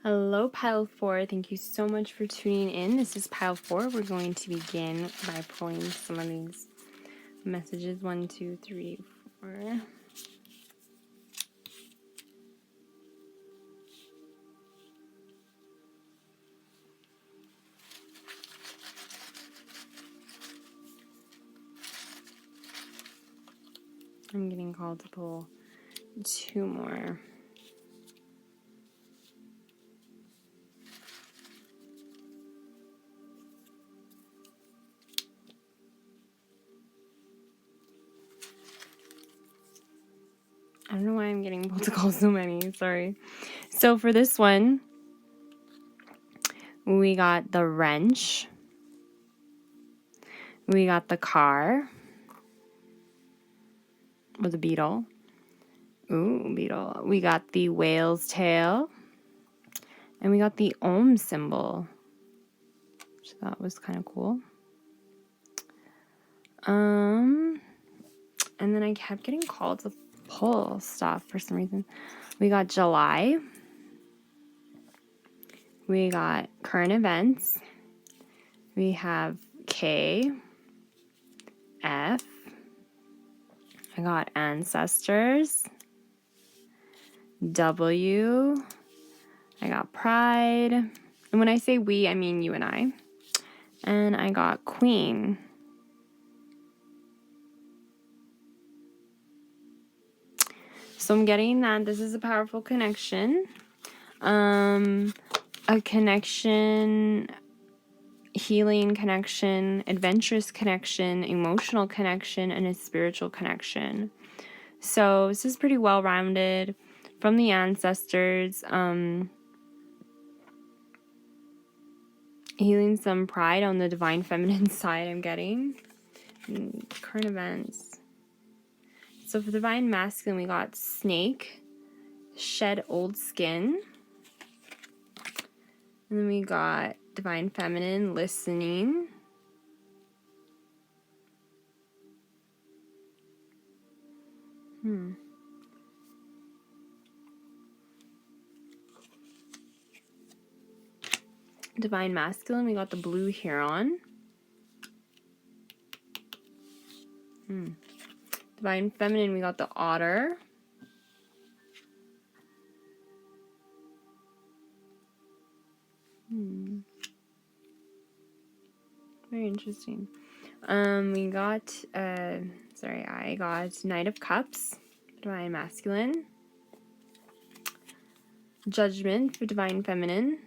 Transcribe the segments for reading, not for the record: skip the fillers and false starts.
Hello, Pile 4. Thank you so much for tuning in. This is Pile 4. We're going to begin by pulling some of these messages. 1, 2, 3, 4. I'm getting called to pull 2 more. I don't know why I'm getting pulled to call so many. Sorry. So for this one, we got the wrench. We got the car. With a beetle. Ooh, beetle. We got the whale's tail. And we got the Om symbol. Which I thought was kind of cool. And then I kept getting called to pull stuff for some reason. We got July. We got current events. We have K, F. I got ancestors. W. I got pride. And when I say we, I mean you and I. And I got queen. So I'm getting that this is a powerful connection. A connection, healing connection, adventurous connection, emotional connection, and a spiritual connection. So this is pretty well-rounded from the ancestors. Healing some pride on the divine feminine side I'm getting. And current events. So for divine masculine, we got snake, shed old skin. And then we got divine feminine, listening. Divine masculine, we got the blue heron. Divine feminine, we got the otter. Very interesting. We got, I got Knight of Cups, divine masculine. Judgment for divine feminine.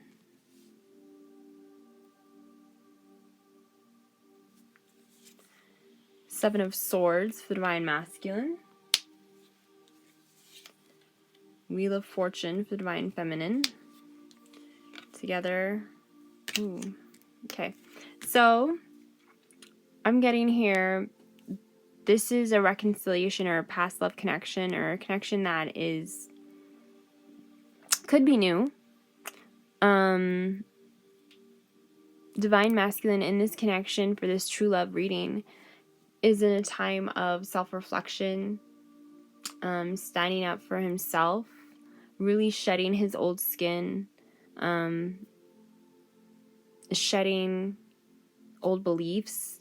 Seven of Swords for divine masculine. Wheel of Fortune for divine feminine. Together. Ooh. Okay. So, I'm getting here, this is a reconciliation or a past love connection or a connection that is, could be new. Divine masculine in this connection for this true love reading is in a time of self-reflection, standing up for himself, really shedding his old skin, shedding old beliefs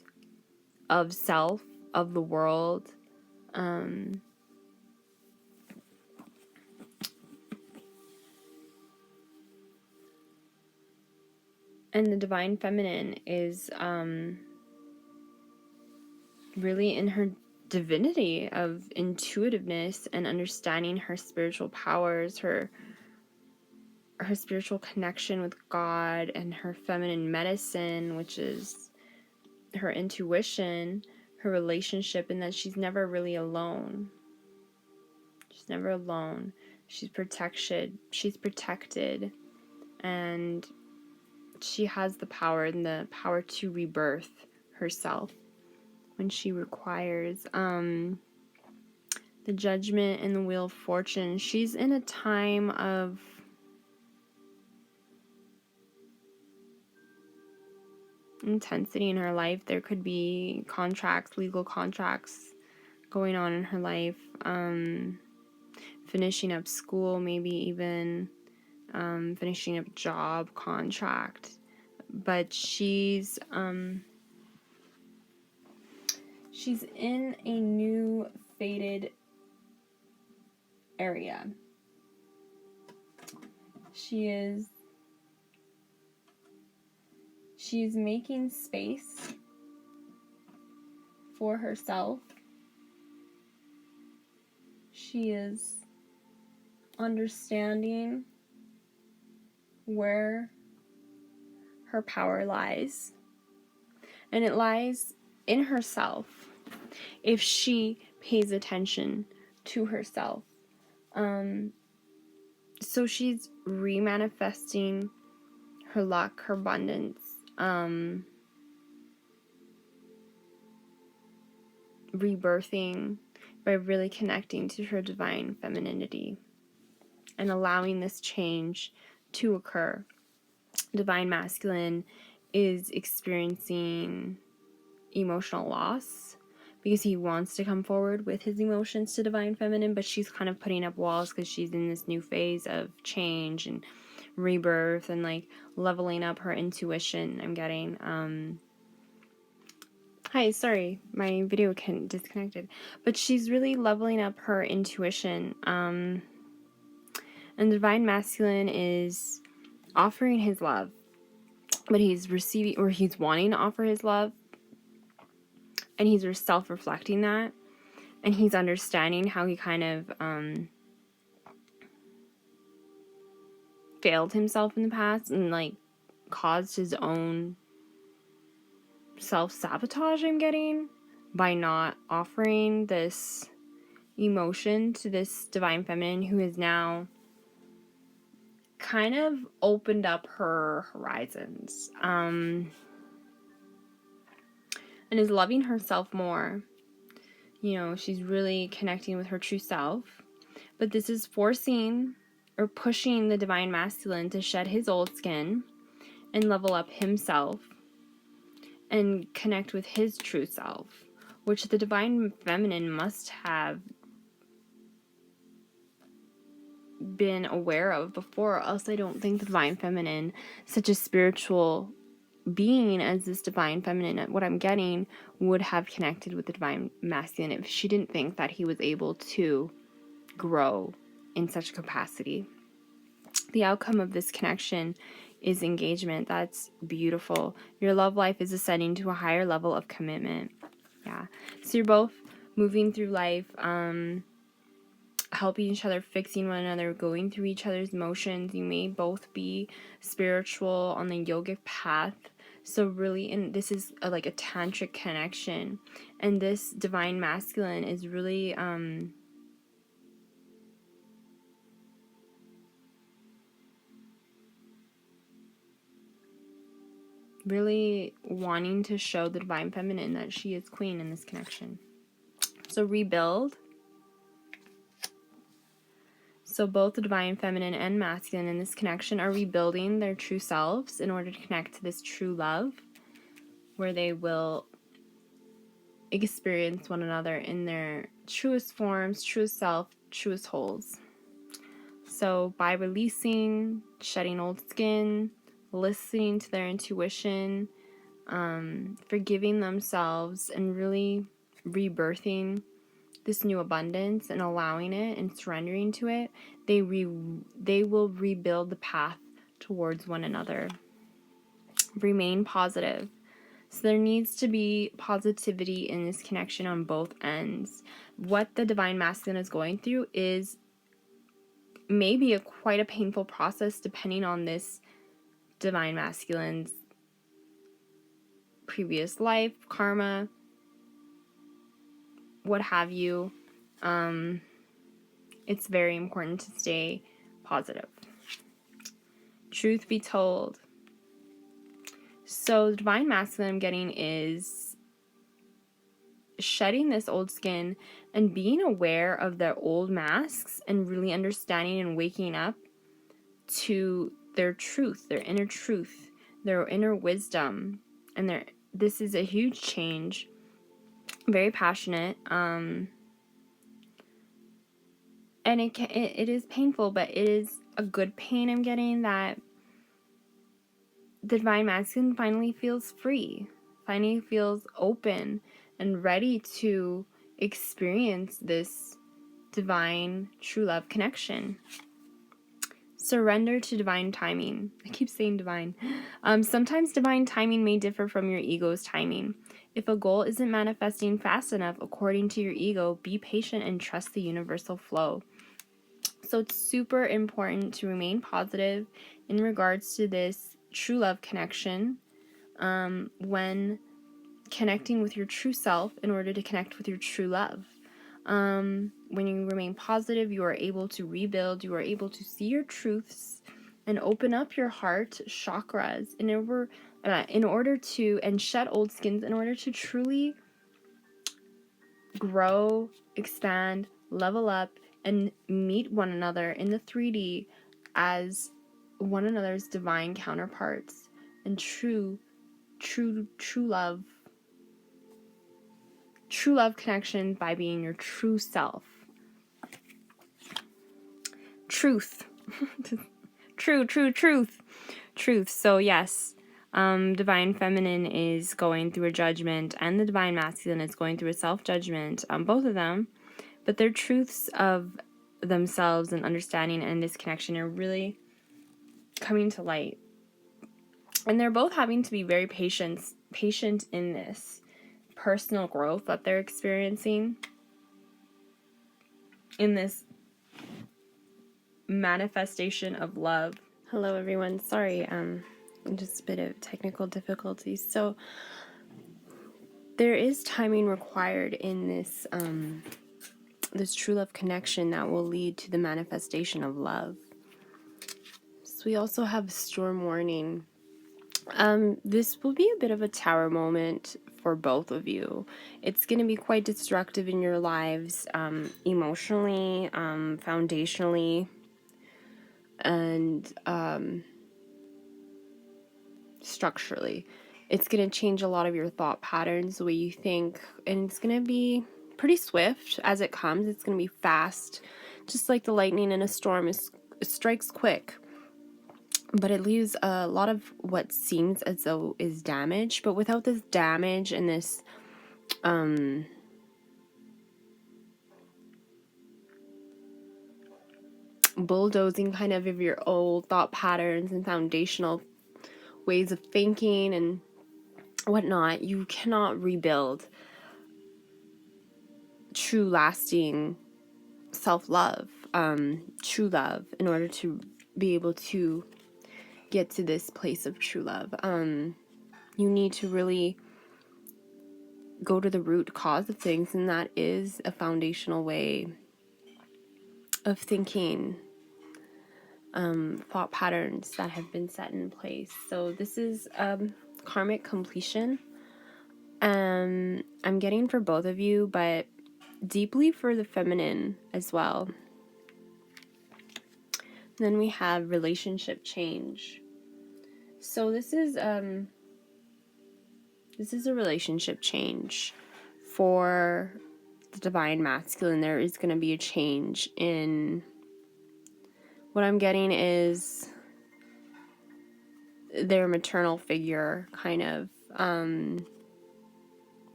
of self, of the world. And the divine feminine is really in her divinity of intuitiveness and understanding her spiritual powers, her spiritual connection with God, and her feminine medicine, which is her intuition, her relationship, and that she's never really alone. She's never alone. She's protected, and she has the power and the power to rebirth herself when she requires. The Judgment and the Wheel of Fortune. She's in a time of intensity in her life. There could be contracts, legal contracts going on in her life. Finishing up school, maybe even finishing up job, contract. But she's in a new faded area. She's making space for herself. She is understanding where her power lies. And it lies in herself if she pays attention to herself. So she's remanifesting her luck, her abundance, rebirthing by really connecting to her divine femininity and allowing this change to occur. Divine masculine is experiencing emotional loss because he wants to come forward with his emotions to divine feminine, but she's kind of putting up walls because she's in this new phase of change and rebirth and like leveling up her intuition. I'm getting hi, sorry, my video disconnected, but she's really leveling up her intuition. And divine masculine is offering his love, but he's receiving, or he's wanting to offer his love, and he's self-reflecting that, and he's understanding how he kind of failed himself in the past and like caused his own self-sabotage, I'm getting, by not offering this emotion to this divine feminine who has now kind of opened up her horizons and is loving herself more. You know, she's really connecting with her true self, but this is forcing or pushing the divine masculine to shed his old skin and level up himself and connect with his true self, which the divine feminine must have been aware of before, else I don't think the divine feminine, such a spiritual being as this divine feminine, what I'm getting, would have connected with the divine masculine if she didn't think that he was able to grow in such a capacity. The outcome of this connection is engagement. That's beautiful. Your love life is ascending to a higher level of commitment. Yeah. So you're both moving through life, helping each other, fixing one another, going through each other's motions. You may both be spiritual on the yogic path. So really, and this is like a tantric connection. And this divine masculine is really really wanting to show the divine feminine that she is queen in this connection. So rebuild. So both the divine feminine and masculine in this connection are rebuilding their true selves in order to connect to this true love, where they will experience one another in their truest forms, truest self, truest wholes. So by releasing, shedding old skin, listening to their intuition, forgiving themselves, and really rebirthing this new abundance and allowing it and surrendering to it, they will rebuild the path towards one another. Remain positive. So there needs to be positivity in this connection on both ends. What the divine masculine is going through is maybe quite a painful process depending on this divine masculine's previous life, karma, what have you. It's very important to stay positive. Truth be told. So the divine masculine I'm getting is shedding this old skin and being aware of their old masks and really understanding and waking up to their truth, their inner wisdom, and this is a huge change. Very passionate, and it is painful, but it is a good pain I'm getting, that the divine masculine finally feels free, finally feels open and ready to experience this divine true love connection. Surrender to divine timing. I keep saying divine. Sometimes divine timing may differ from your ego's timing. If a goal isn't manifesting fast enough according to your ego, be patient and trust the universal flow. So it's super important to remain positive in regards to this true love connection when connecting with your true self in order to connect with your true love. When you remain positive, you are able to rebuild, you are able to see your truths and open up your heart chakras in order to, and shed old skins in order to truly grow, expand, level up, and meet one another in the 3D as one another's divine counterparts and true love. True love connection by being your true self. Truth. Truth. So yes, divine feminine is going through a judgment and the divine masculine is going through a self-judgment, both of them, but their truths of themselves and understanding and this connection are really coming to light. And they're both having to be very patient in this personal growth that they're experiencing, in this manifestation of love. Hello everyone, sorry, just a bit of technical difficulties. So there is timing required in this this true love connection that will lead to the manifestation of love. So we also have storm warning. This will be a bit of a tower moment for both of you. It's going to be quite destructive in your lives, emotionally, foundationally, and structurally. It's going to change a lot of your thought patterns, the way you think, and it's going to be pretty swift as it comes. It's going to be fast, just like the lightning in a storm. It strikes quick, but it leaves a lot of what seems as though is damage. But without this damage and this bulldozing kind of your old thought patterns and foundational ways of thinking and whatnot, you cannot rebuild true lasting self-love, true love, in order to be able to get to this place of true love. You need to really go to the root cause of things, and that is a foundational way of thinking, thought patterns that have been set in place. So this is karmic completion. I'm getting for both of you, but deeply for the feminine as well. Then we have relationship change. So this is a relationship change for the divine masculine. There is going to be a change in what I'm getting is their maternal figure, kind of,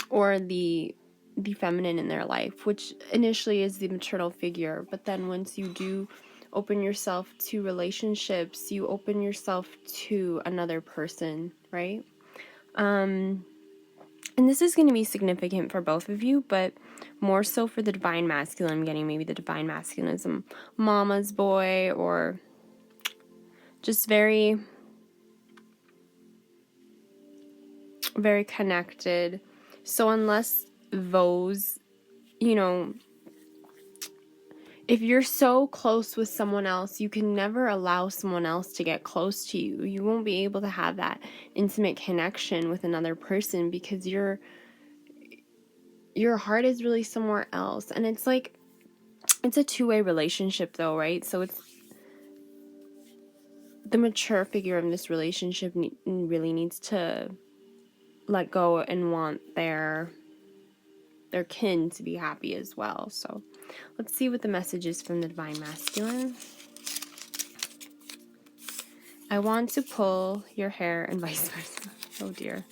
or the feminine in their life, which initially is the maternal figure, but then once you do open yourself to relationships, you open yourself to another person, right? And this is going to be significant for both of you, but more so for the divine masculine. I'm getting maybe the divine masculine is a mama's boy, or just very, very connected. So unless those, if you're so close with someone else, you can never allow someone else to get close to you. You won't be able to have that intimate connection with another person because your heart is really somewhere else. And it's like, it's a two-way relationship though, right? So it's the mature figure in this relationship really needs to let go and want their kin to be happy as well. So Let's see what the message is from the Divine Masculine. I want to pull your hair and vice versa. Oh dear.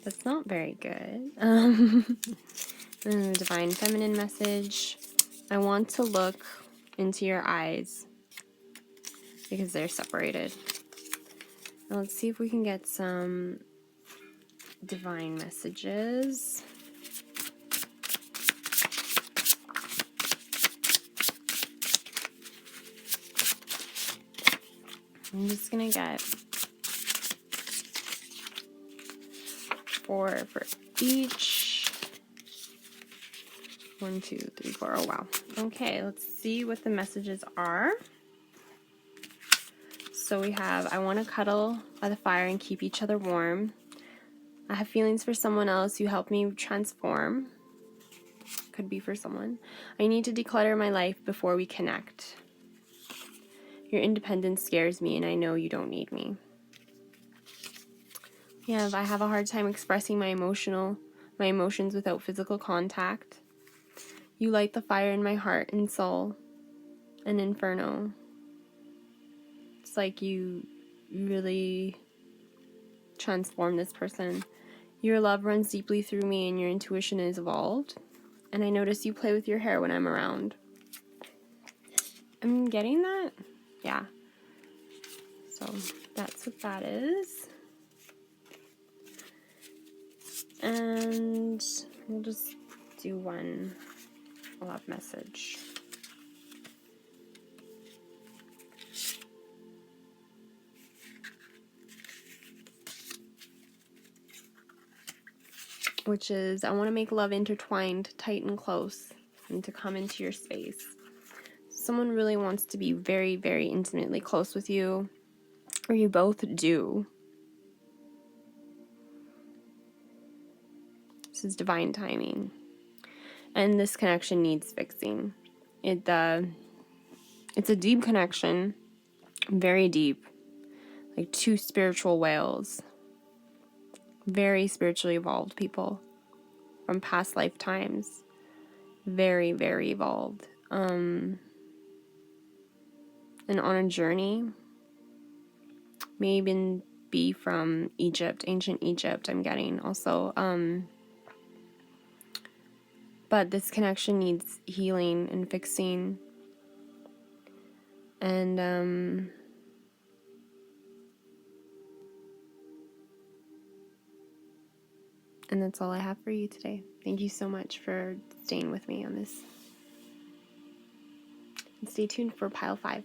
That's not very good. And the Divine Feminine message. I want to look into your eyes because they're separated. Now let's see if we can get some divine messages. I'm just going to get 4 for each. 1, 2, 3, 4. Oh, wow. Okay, let's see what the messages are. So we have, I want to cuddle by the fire and keep each other warm. I have feelings for someone else. You help me transform. Could be for someone. I need to declutter my life before we connect. Your independence scares me, and I know you don't need me. Yeah, I have a hard time expressing my emotions without physical contact. You light the fire in my heart and soul. An inferno. It's like you really transform this person. Your love runs deeply through me, and your intuition is evolved. And I notice you play with your hair when I'm around. I'm getting that? Yeah. So that's what that is. And we'll just do one love message. Which is, I want to make love intertwined, tight and close, and to come into your space. Someone really wants to be very, very intimately close with you, or you both do. This is divine timing. And this connection needs fixing. It's a deep connection, very deep, like 2 spiritual whales, very spiritually evolved people from past lifetimes, very, very evolved, and on a journey, may even be from Egypt, ancient Egypt, I'm getting also, but this connection needs healing and fixing, and that's all I have for you today. Thank you so much for staying with me on this. And stay tuned for Pile 5.